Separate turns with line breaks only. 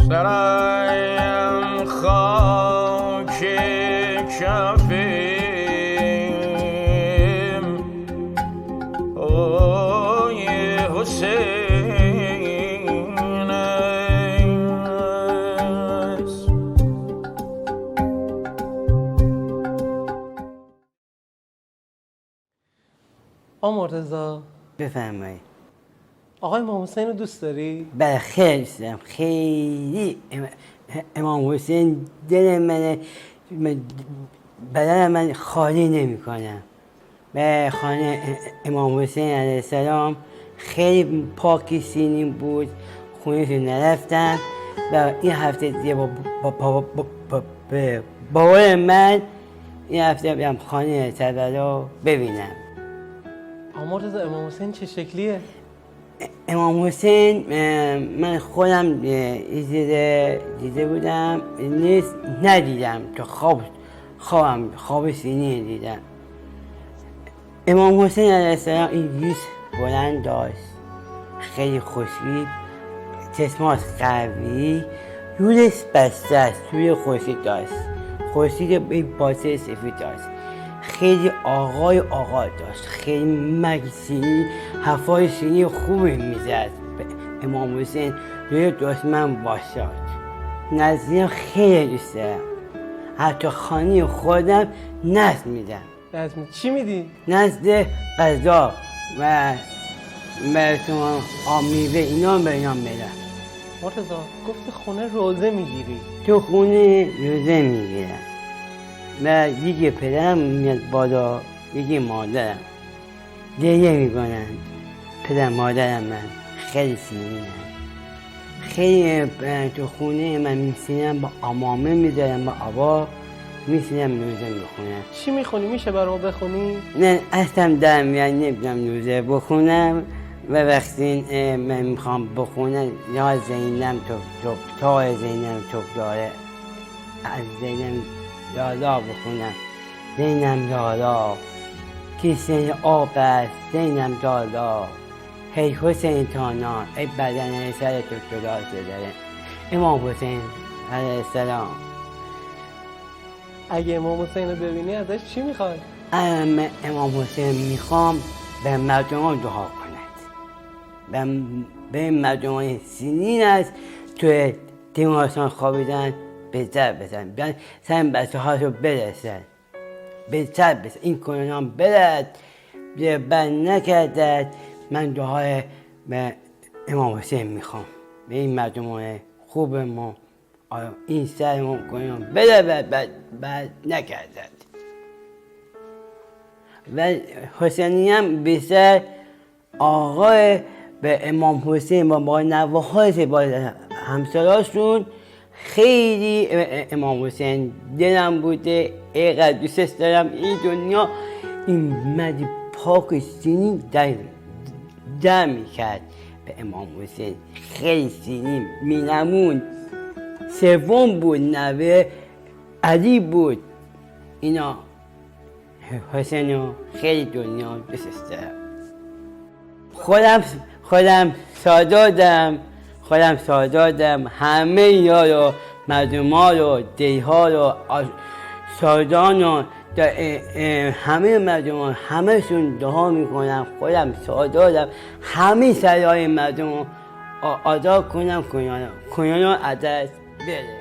سرم خاک کفیم اوی حسین است.
مرتضی
بفرمایید.
آقای امام حسین رو دوست داری؟
بله خیلی دوست دارم، خیلی. امام حسین دل منه، بدن من خالی نمی کنم. به خانه امام حسین علیه السلام خیلی پاکی سینی بود، خونه‌شو نرفتم و این هفته دیگه با بابای من این هفته بیام خانه کربلا ببینم.
مرتضی امام حسین چه شکلیه؟
امام حسین من خودم دیده بودم، نیست ندیدم تو خواب سینی دیدم. امام حسین علیه السلام این ریش بلند داشت، خیلی خوشی، چشماش قوی، روزش بسته است، روی خورشید داشت، خورشید به باطه سفید داشت، خیلی آقا داشت، خیلی مگسینی، حرفای سینی خوبی میزد. امام حسین روی دشمن واشاد. نزدیم خیلی دوست دارم، حتی خانه خودم نزد میدم.
چی میدی؟
نزد غذا و براتون میوه اینا به اینا میدم.
مرتضی گفتی خونه روزه میگیری؟
تو خونه روزه میگیرم و یکی پدرم میاد بالا، یکی مادرم گریه میکنن. پدر مادرم من خیلی سینیم، خیلی تو خونه من میسینم، با امامه میذارم، با آبا میسینم روزه میخونم.
چی میخونی؟ میشه برام بخونی؟
نه اصلا در میاد نمیدونم روزه بخونم و وقتی من میخوام بخونم یا زینم تا زینم توب داره، از زینم یالا بخونم. زینم یالا کیسه آب است، زینم دالا هی حسین تانا، ای بدن سر تو جدا داره. امام حسین علیه السلام.
اگه امام حسین رو ببینی ازش چی میخوای؟
امام حسین میخوام به مردمان دعا کند، به مردمان سینین است توی تیمارستان خوابیدن بهتر بزن، بیان سر بچه ها رو برسن، بهتر بزن، این کرونا برد بند نکردد. من دعای به امام حسین میخوام، به این مردمان خوب ما این سر ما کرونا بد نکردد. و حسینی هم بیشتر آقای به امام حسین با نواهای با همسراشون خیلی امام حسین دلم بوده، اینقدر دوستش دارم. این دنیا این مردی پاک سینی در میکرد به امام حسین، خیلی سینی مینمون. سوم بود نوه علی بود. اینا حسین رو خیلی دنیا دوستش دارم. خودم سادادم همه یا رو مردما رو دیها رو سادان رو همه مردمان همهشون دعا میکنم. خودم سادادم، همه سرای مردم رو آزاد کنم، کنیانو ازش بره.